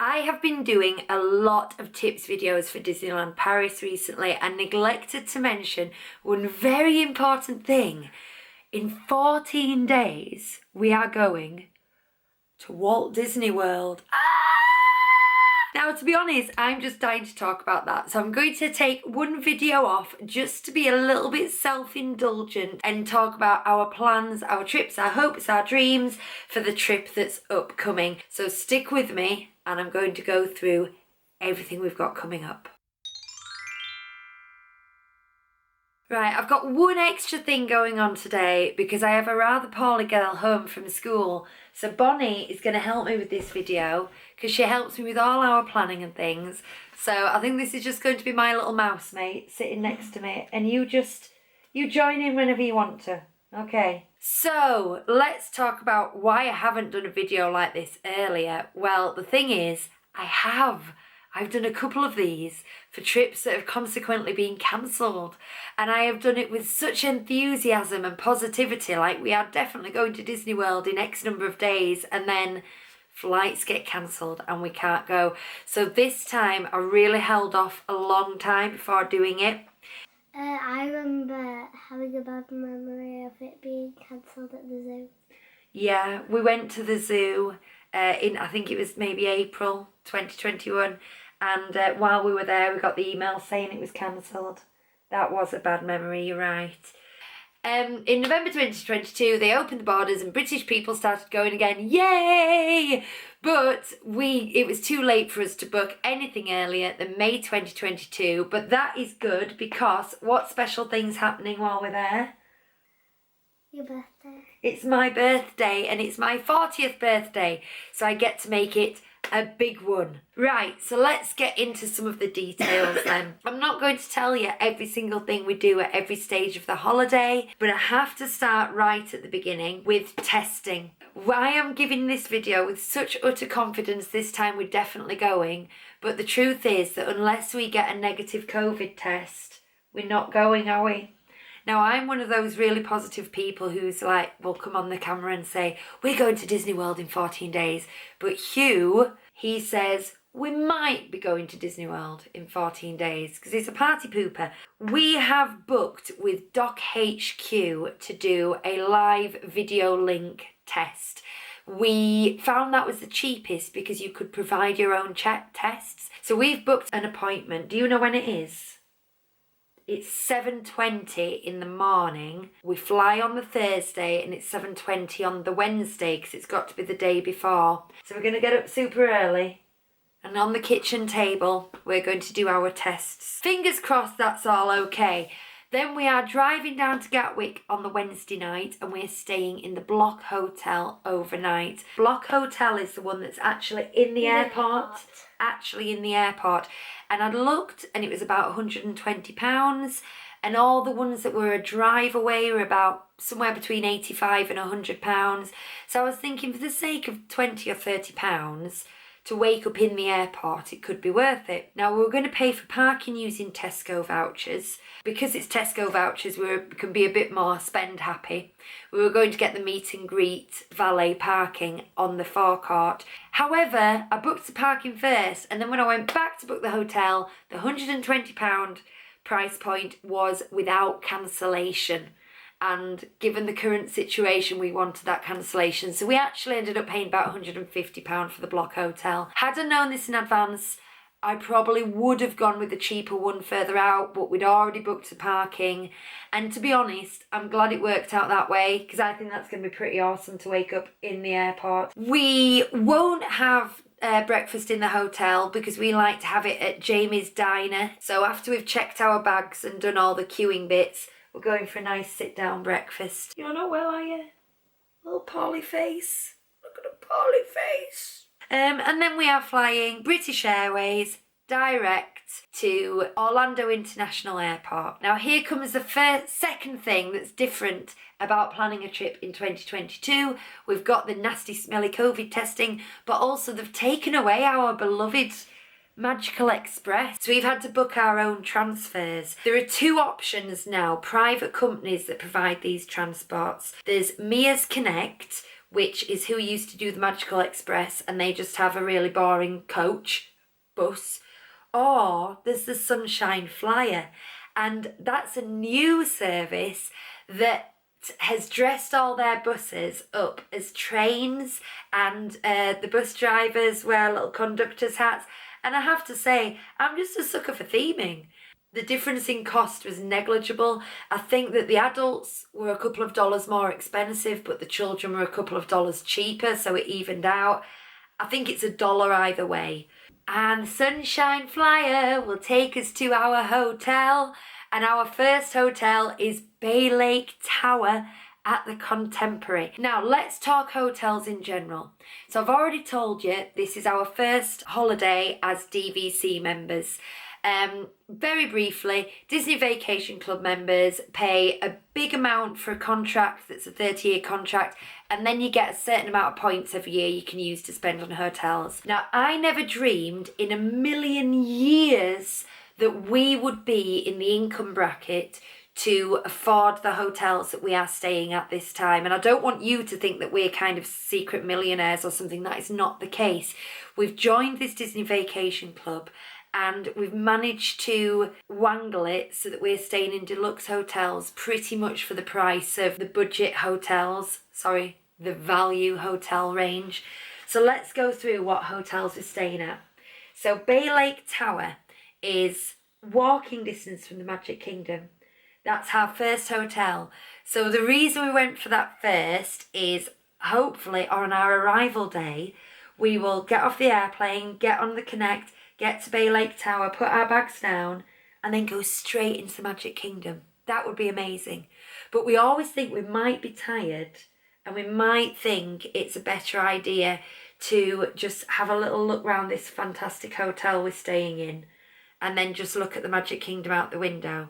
I have been doing a lot of tips videos for Disneyland Paris recently and neglected to mention one very important thing. In 14 days, we are going to Walt Disney World. Now, to be honest, I'm just dying to talk about that. So I'm going to take one video off just to be a little bit self-indulgent and talk about our plans, our trips, our hopes, our dreams for the trip that's upcoming. So stick with me and I'm going to go through everything we've got coming up. Right, I've got one extra thing going on today because I have a rather poorly girl home from school. So Bonnie is going to help me with this video because she helps me with all our planning and things. So I think this is just going to be my little mouse mate sitting next to me, and you join in whenever you want to. Okay. So let's talk about why I haven't done a video like this earlier. Well, the thing is, I've done a couple of these for trips that have consequently been cancelled, and I have done it with such enthusiasm and positivity, like we are definitely going to Disney World in X number of days, and then flights get cancelled and we can't go. So this time I really held off a long time before doing it. I remember having a bad memory of it being cancelled at the zoo. Yeah, we went to the zoo in, I think it was maybe April 2021, and while we were there we got the email saying it was cancelled. That was a bad memory, you're right. In November 2022 they opened the borders and British people started going again, yay! But it was too late for us to book anything earlier than May 2022, but that is good because what special things happening while we're there? Your birthday. It's my birthday and it's my 40th birthday, so I get to make it a big one. Right, so let's get into some of the details then. I'm not going to tell you every single thing we do at every stage of the holiday, but I have to start right at the beginning with testing. Why I'm giving this video with such utter confidence this time we're definitely going, but the truth is that unless we get a negative COVID test, we're not going, are we? Now, I'm one of those really positive people who's like, will come on the camera and say, we're going to Disney World in 14 days. But Hugh, he says, we might be going to Disney World in 14 days because he's a party pooper. We have booked with Doc HQ to do a live video link test. We found that was the cheapest because you could provide your own tests. So we've booked an appointment. Do you know when it is? It's 7:20 in the morning. We fly on the Thursday and it's 7:20 on the Wednesday because it's got to be the day before. So we're going to get up super early and on the kitchen table we're going to do our tests. Fingers crossed that's all okay. Then we are driving down to Gatwick on the Wednesday night and we're staying in the Block Hotel overnight. Block Hotel is the one that's actually in the airport. Actually in the airport. And I'd looked and it was about £120, and all the ones that were a drive away were about somewhere between £85 and £100. So I was thinking for the sake of £20 or £30 to wake up in the airport, it could be worth it. Now we're going to pay for parking using Tesco vouchers. Because it's Tesco vouchers, we can be a bit more spend happy. We were going to get the meet and greet valet parking on the forecourt. However, I booked the parking first, and then when I went back to book the hotel, the £120 price point was without cancellation. And given the current situation, we wanted that cancellation. So we actually ended up paying about £150 for the Block Hotel. Had I known this in advance, I probably would have gone with the cheaper one further out, but we'd already booked the parking. And to be honest, I'm glad it worked out that way because I think that's going to be pretty awesome to wake up in the airport. We won't have breakfast in the hotel because we like to have it at Jamie's Diner. So after we've checked our bags and done all the queuing bits, we're going for a nice sit-down breakfast. You're not well, are you? Little Polly face. Look at a Polly face. And then we are flying British Airways direct to Orlando International Airport. Now here comes the second thing that's different about planning a trip in 2022. We've got the nasty smelly COVID testing, but also they've taken away our beloved Magical Express. So we've had to book our own transfers. There are two options now, private companies that provide these transports. There's Mia's Connect, which is who used to do the Magical Express, and they just have a really boring coach bus. Or there's the Sunshine Flyer, and that's a new service that has dressed all their buses up as trains, and the bus drivers wear little conductor's hats. And I have to say, I'm just a sucker for theming. The difference in cost was negligible. I think that the adults were a couple of dollars more expensive, but the children were a couple of dollars cheaper, so it evened out. I think it's $1 either way. And the Sunshine Flyer will take us to our hotel. And our first hotel is Bay Lake Tower at the Contemporary. Now, let's talk hotels in general. So I've already told you, this is our first holiday as DVC members. Very briefly, Disney Vacation Club members pay a big amount for a contract that's a 30-year contract, and then you get a certain amount of points every year you can use to spend on hotels. Now, I never dreamed in a million years that we would be in the income bracket to afford the hotels that we are staying at this time. And I don't want you to think that we're kind of secret millionaires or something. That is not the case. We've joined this Disney Vacation Club, and we've managed to wangle it so that we're staying in deluxe hotels pretty much for the price of the budget hotels, the value hotel range. So let's go through what hotels we're staying at. So Bay Lake Tower is walking distance from the Magic Kingdom. That's our first hotel. So the reason we went for that first is hopefully on our arrival day, we will get off the airplane, get on the Connect, get to Bay Lake Tower, put our bags down, and then go straight into the Magic Kingdom. That would be amazing. But we always think we might be tired, and we might think it's a better idea to just have a little look around this fantastic hotel we're staying in, and then just look at the Magic Kingdom out the window.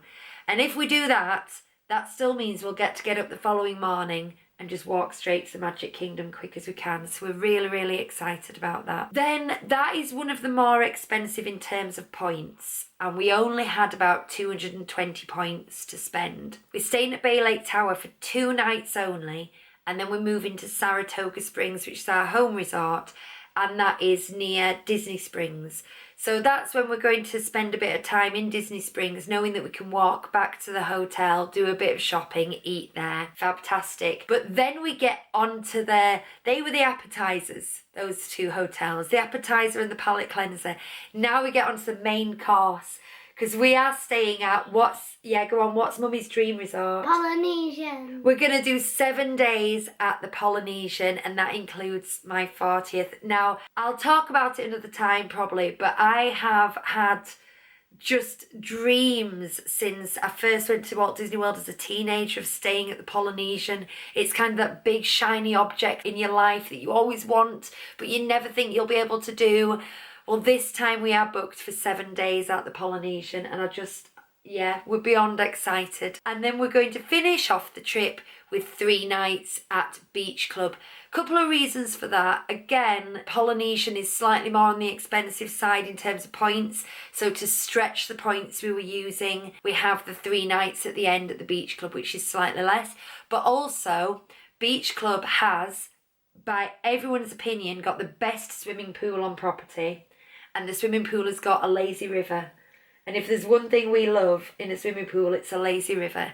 And if we do that, that still means we'll get up the following morning and just walk straight to the Magic Kingdom quick as we can. So we're really, really excited about that. Then that is one of the more expensive in terms of points. And we only had about 220 points to spend. We're staying at Bay Lake Tower for 2 nights only. And then we're moving to Saratoga Springs, which is our home resort. And that is near Disney Springs. So that's when we're going to spend a bit of time in Disney Springs, knowing that we can walk back to the hotel, do a bit of shopping, eat there. Fantastic. But then we get onto they were the appetizers, those 2 hotels, the appetizer and the palate cleanser. Now we get onto the main course, because we are staying at what's Mummy's dream resort? Polynesian. We're going to do 7 days at the Polynesian, and that includes my 40th. Now, I'll talk about it another time probably, but I have had just dreams since I first went to Walt Disney World as a teenager of staying at the Polynesian. It's kind of that big shiny object in your life that you always want, but you never think you'll be able to do. Well, this time we are booked for 7 days at the Polynesian, and we're beyond excited. And then we're going to finish off the trip with 3 nights at Beach Club. Couple of reasons for that. Again, Polynesian is slightly more on the expensive side in terms of points. So to stretch the points we were using, we have the 3 nights at the end at the Beach Club, which is slightly less. But also, Beach Club has, by everyone's opinion, got the best swimming pool on property. And the swimming pool has got a lazy river. And if there's one thing we love in a swimming pool, it's a lazy river.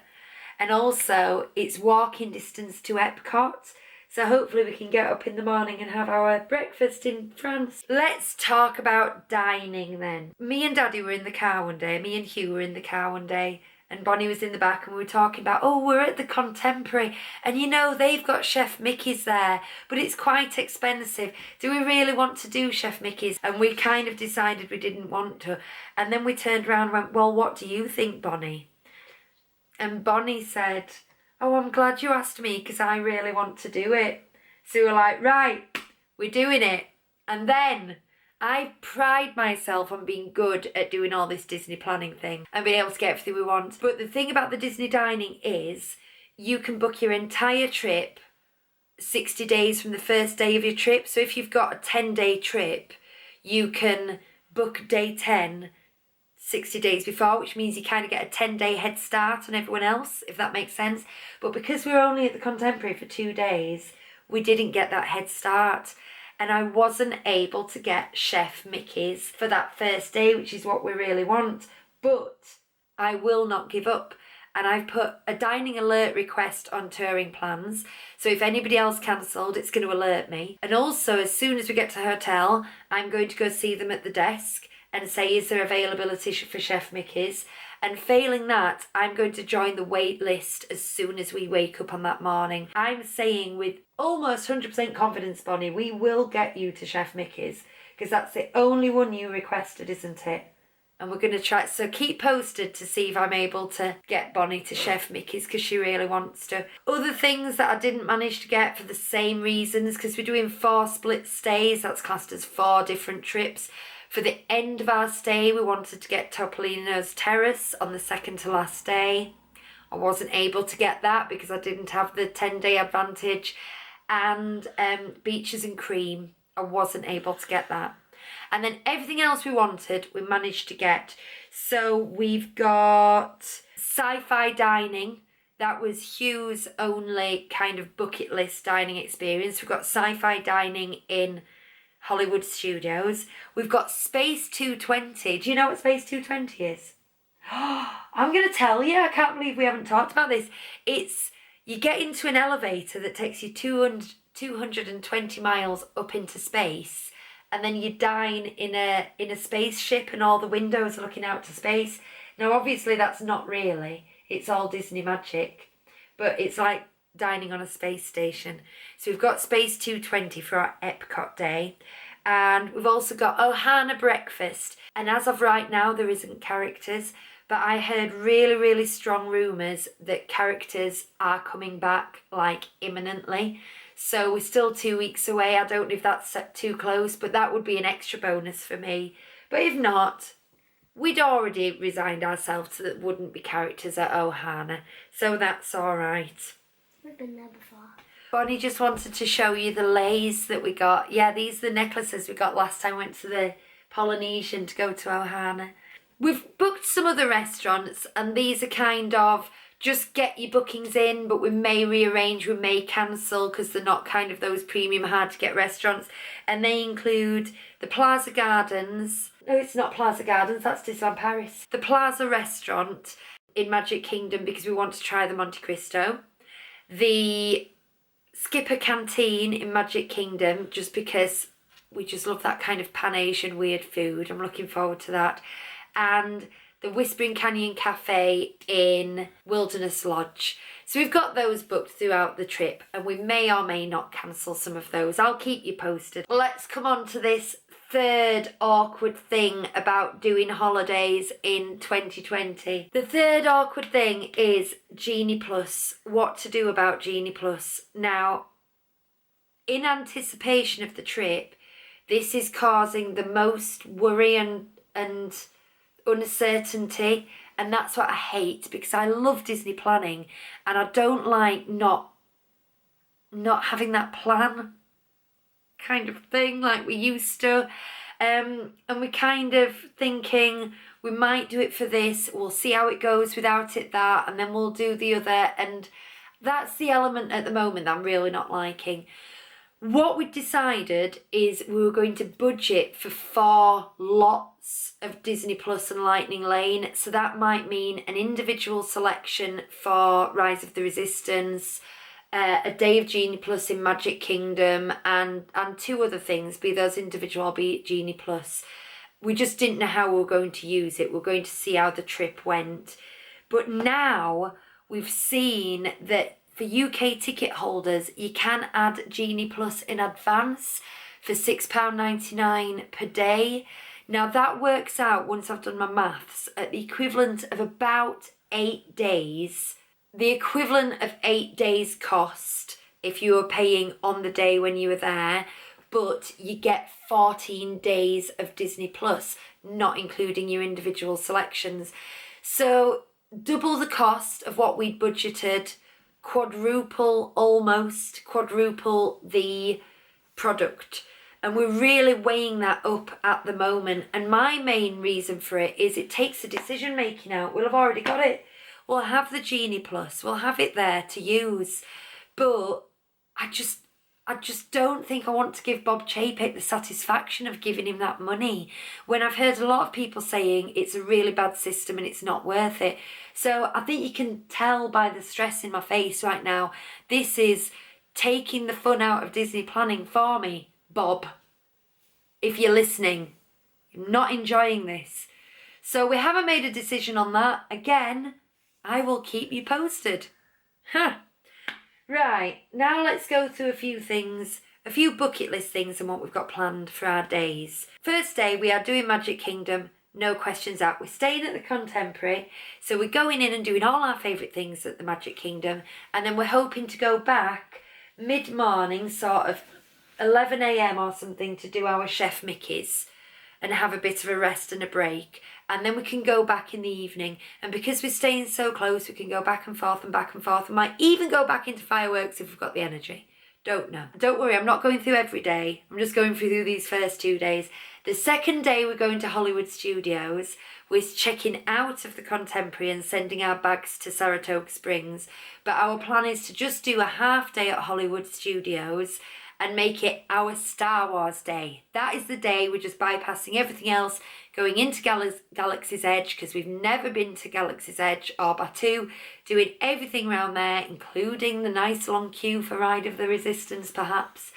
And also, it's walking distance to Epcot. So hopefully we can get up in the morning and have our breakfast in France. Let's talk about dining then. Me and Daddy were in the car one day. Me and Hugh were in the car one day. And Bonnie was in the back, and we were talking about, we're at the Contemporary. And they've got Chef Mickey's there, but it's quite expensive. Do we really want to do Chef Mickey's? And we kind of decided we didn't want to. And then we turned around and went, well, what do you think, Bonnie? And Bonnie said, I'm glad you asked me, because I really want to do it. So we were like, right, we're doing it. And then I pride myself on being good at doing all this Disney planning thing and being able to get everything we want. But the thing about the Disney dining is you can book your entire trip 60 days from the first day of your trip. So if you've got a 10-day trip, you can book day 10 60 days before, which means you kind of get a 10-day head start on everyone else, if that makes sense. But because we're only at the Contemporary for 2 days, we didn't get that head start. And I wasn't able to get Chef Mickey's for that first day, which is what we really want. But I will not give up. And I've put a dining alert request on touring plans. So if anybody else cancelled, it's going to alert me. And also, as soon as we get to the hotel, I'm going to go see them at the desk and say, is there availability for Chef Mickey's? And failing that, I'm going to join the wait list as soon as we wake up on that morning. I'm saying with almost 100% confidence, Bonnie, we will get you to Chef Mickey's, because that's the only one you requested, isn't it? And we're going to try, so keep posted to see if I'm able to get Bonnie to Chef Mickey's, because she really wants to. Other things that I didn't manage to get for the same reasons, because we're doing 4 split stays, that's classed as 4 different trips. For the end of our stay, we wanted to get Topolino's Terrace on the second to last day. I wasn't able to get that because I didn't have the 10-day advantage. And Beaches and Cream, I wasn't able to get that. And then everything else we wanted, we managed to get. So we've got Sci-Fi Dining. That was Hugh's only kind of bucket list dining experience. We've got Sci-Fi Dining in Hollywood Studios. We've got Space 220. Do you know what Space 220 is? I'm going to tell you. I can't believe we haven't talked about this. It's, you get into an elevator that takes you 220 miles up into space, and then you dine in a spaceship and all the windows are looking out to space. Now, obviously, that's not really. It's all Disney magic. But it's like dining on a space station. So we've got Space 220 for our Epcot day. And we've also got Ohana Breakfast. And as of right now, there isn't characters. But I heard really, really strong rumours that characters are coming back, like, imminently. So we're still 2 weeks away. I don't know if that's too close, but that would be an extra bonus for me. But if not, we'd already resigned ourselves to that wouldn't be characters at Ohana. So that's all right. We've been there before. Bonnie just wanted to show you the leis that we got. Yeah, these are the necklaces we got last time we went to the Polynesian to go to Ohana. We've booked some other restaurants, and these are kind of just get your bookings in, but we may rearrange, we may cancel because they're not kind of those premium hard to get restaurants. And they include the Plaza Gardens. No, it's not Plaza Gardens, that's Disneyland Paris. The Plaza Restaurant in Magic Kingdom, because we want to try the Monte Cristo. The Skipper Canteen in Magic Kingdom, just because we just love that kind of Pan-Asian weird food. I'm looking forward to that. And the Whispering Canyon Cafe in Wilderness Lodge. So we've got those booked throughout the trip, and we may or may not cancel some of those. I'll keep you posted. Let's come on to this third awkward thing about doing holidays in 2020. The third awkward thing is Genie Plus. What to do about Genie Plus. Now, in anticipation of the trip, this is causing the most worry and uncertainty, and that's what I hate, because I love Disney planning and I don't like not having that plan kind of thing like we used to, and we're kind of thinking we might do it for this, we'll see how it goes without it, that, and then we'll do the other, and that's the element at the moment that I'm really not liking. What we decided is we were going to budget for 4 lots of Disney Plus and Lightning Lane. So that might mean an individual selection for Rise of the Resistance, a day of Genie Plus in Magic Kingdom, and 2 other things, be those individual or be Genie Plus. We just didn't know how we were going to use it. We're going to see how the trip went. But now we've seen that for UK ticket holders, you can add Genie Plus in advance for £6.99 per day. Now that works out, once I've done my maths, at the equivalent of about 8 days. The equivalent of 8 days cost if you were paying on the day when you were there, but you get 14 days of Disney Plus, not including your individual selections. So double the cost of what we'd budgeted, almost quadruple the product. And we're really weighing that up at the moment. And my main reason for it is it takes the decision making out. We'll have already got it. We'll have the Genie Plus. We'll have it there to use. But I just don't think I want to give Bob Chapek the satisfaction of giving him that money when I've heard a lot of people saying it's a really bad system and it's not worth it. So I think you can tell by the stress in my face right now, this is taking the fun out of Disney planning for me, Bob. If you're listening, I'm not enjoying this. So we haven't made a decision on that. Again, I will keep you posted. Huh. Right, now let's go through a few things, a few bucket list things and what we've got planned for our days. First day, we are doing Magic Kingdom, no questions asked. We're staying at the Contemporary, so we're going in and doing all our favourite things at the Magic Kingdom, and then we're hoping to go back mid-morning, sort of 11 a.m. or something, to do our Chef Mickey's and have a bit of a rest and a break. And then we can go back in the evening. And because we're staying so close, we can go back and forth and back and forth. We might even go back into fireworks if we've got the energy. Don't know. Don't worry, I'm not going through every day. I'm just going through these first 2 days. The second day, we're going to Hollywood Studios. We're checking out of the Contemporary and sending our bags to Saratoga Springs. But our plan is to just do a half day at Hollywood Studios and make it our Star Wars day. That is the day we're just bypassing everything else, going into Galaxy's Edge, because we've never been to Galaxy's Edge or Batuu, doing everything around there, including the nice long queue for Ride of the Resistance perhaps,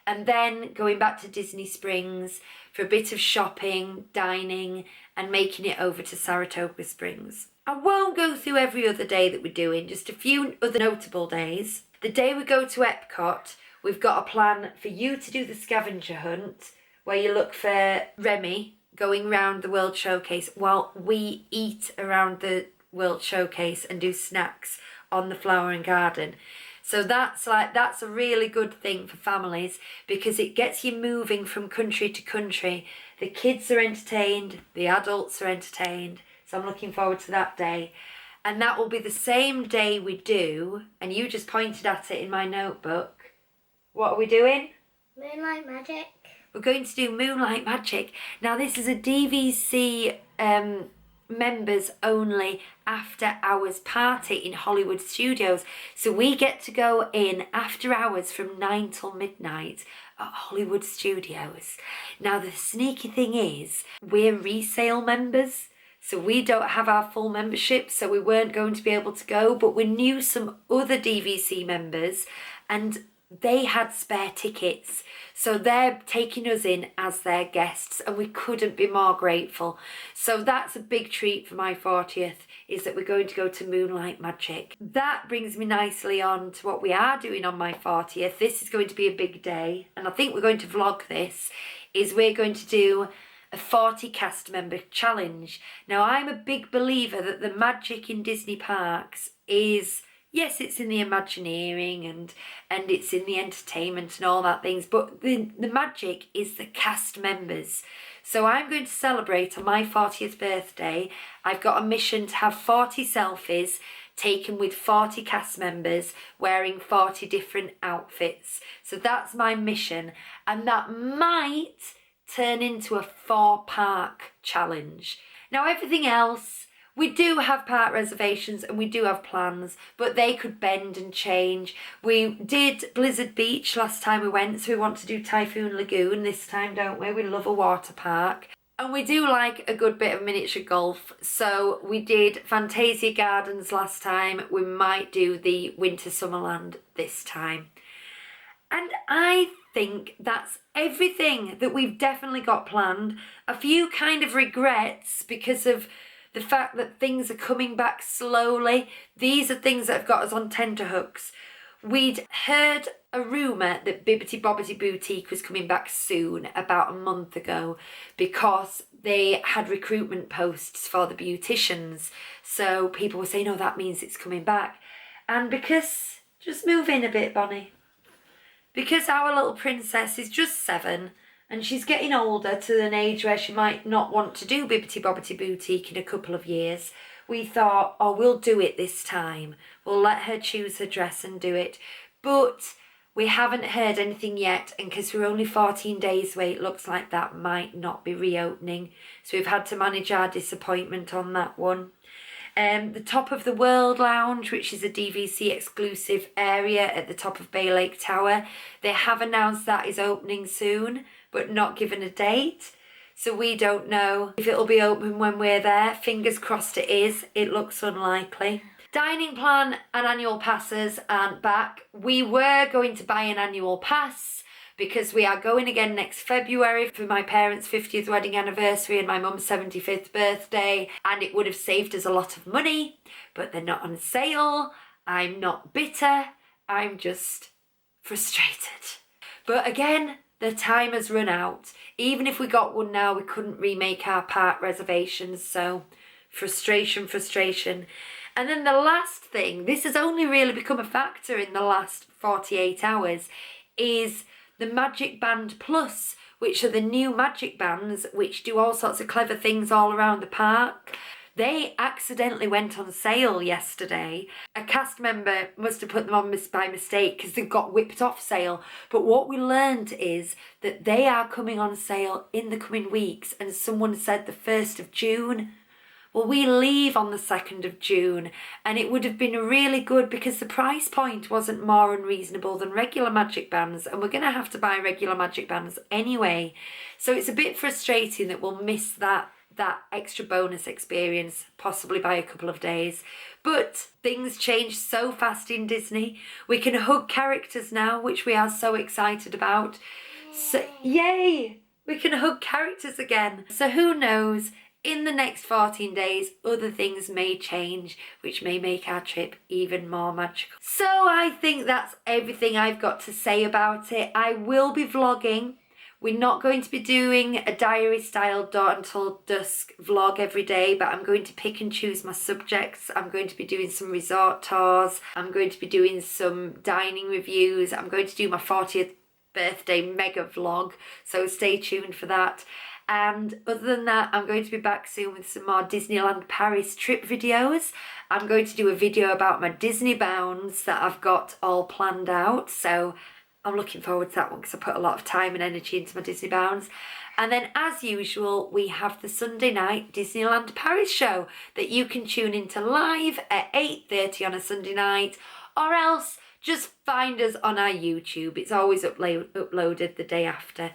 and then going back to Disney Springs for a bit of shopping, dining, and making it over to Saratoga Springs. I won't go through every other day that we're doing, just a few other notable days. The day we go to Epcot, we've got a plan for you to do the scavenger hunt, where you look for Remy going round the World Showcase while we eat around the World Showcase and do snacks on the Flower and Garden. So that's a really good thing for families because it gets you moving from country to country. The kids are entertained, the adults are entertained. So I'm looking forward to that day. And that will be the same day we do, and you just pointed at it in my notebook. What are we doing? Moonlight Magic. We're going to do Moonlight Magic. Now this is a DVC members only after hours party in Hollywood Studios. So we get to go in after hours from 9 till midnight at Hollywood Studios. Now the sneaky thing is we're resale members. So we don't have our full membership, so we weren't going to be able to go, but we knew some other DVC members and they had spare tickets. So they're taking us in as their guests and we couldn't be more grateful. So that's a big treat for my 40th, is that we're going to go to Moonlight Magic. That brings me nicely on to what we are doing on my 40th. This is going to be a big day and I think we're going to vlog this, is we're going to do a 40 cast member challenge. Now I'm a big believer that the magic in Disney parks is, yes, it's in the Imagineering and it's in the entertainment and all that things, but the magic is the cast members. So I'm going to celebrate on my 40th birthday. I've got a mission to have 40 selfies taken with 40 cast members wearing 40 different outfits. So that's my mission, and that might turn into a 4-park challenge. Now everything else, we do have park reservations and we do have plans, but they could bend and change. We did Blizzard Beach last time we went, so we want to do Typhoon Lagoon this time, don't we? We love a water park. And we do like a good bit of miniature golf, so we did Fantasia Gardens last time. We might do the Winter Summerland this time. And I think that's everything that we've definitely got planned. A few kind of regrets because of the fact that things are coming back slowly. These are things that have got us on tenterhooks. We'd heard a rumour that Bibbidi Bobbidi Boutique was coming back soon, about a month ago, because they had recruitment posts for the beauticians. So people were saying, oh, that means it's coming back. And because, just move in a bit, Bonnie. Because our little princess is just 7 and she's getting older to an age where she might not want to do Bibbidi Bobbidi Boutique in a couple of years, we thought, oh, we'll do it this time. We'll let her choose her dress and do it. But we haven't heard anything yet, and because we're only 14 days away, it looks like that might not be reopening. So we've had to manage our disappointment on that one. The Top of the World Lounge, which is a DVC exclusive area at the top of Bay Lake Tower, they have announced that is opening soon, but not given a date. So we don't know if it'll be open when we're there. Fingers crossed it is. It looks unlikely. Dining plan and annual passes aren't back. We were going to buy an annual pass because we are going again next February for my parents' 50th wedding anniversary and my mum's 75th birthday, and it would have saved us a lot of money, but they're not on sale. I'm not bitter, I'm just frustrated. But again, the time has run out. Even if we got one now, we couldn't remake our park reservations, so frustration. And then the last thing, this has only really become a factor in the last 48 hours, is the Magic Band Plus, which are the new magic bands which do all sorts of clever things all around the park. They accidentally went on sale yesterday. A cast member must have put them on by mistake because they got whipped off sale. But what we learned is that they are coming on sale in the coming weeks, and someone said the 1st of June. Well, we leave on the 2nd of June, and it would have been really good because the price point wasn't more unreasonable than regular magic bands, and we're going to have to buy regular magic bands anyway. So it's a bit frustrating that we'll miss that extra bonus experience, possibly by a couple of days. But things change so fast in Disney. We can hug characters now, which we are so excited about. So, yay! We can hug characters again. So who knows? In the next 14 days, other things may change, which may make our trip even more magical. So I think that's everything I've got to say about it. I will be vlogging. We're not going to be doing a diary style dawn until dusk vlog every day, but I'm going to pick and choose my subjects. I'm going to be doing some resort tours. I'm going to be doing some dining reviews. I'm going to do my 40th birthday mega vlog, so stay tuned for that. And other than that, I'm going to be back soon with some more Disneyland Paris trip videos. I'm going to do a video about my Disney bounds that I've got all planned out. So I'm looking forward to that one because I put a lot of time and energy into my Disney bounds. And then as usual, we have the Sunday night Disneyland Paris show that you can tune into live at 8:30 on a Sunday night, or else just find us on our YouTube. It's always uploaded the day after.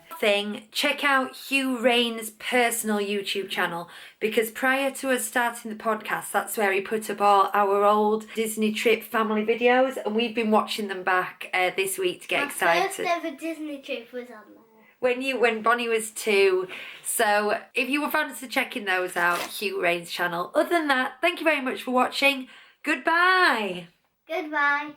Check out Hugh Rain's personal YouTube channel, because prior to us starting the podcast, that's where he put up all our old Disney trip family videos, and we've been watching them back this week to get excited. My first ever Disney trip was on there. When Bonnie was 2. So if you were fancy checking those out, Hugh Rain's channel. Other than that, thank you very much for watching. Goodbye. Goodbye.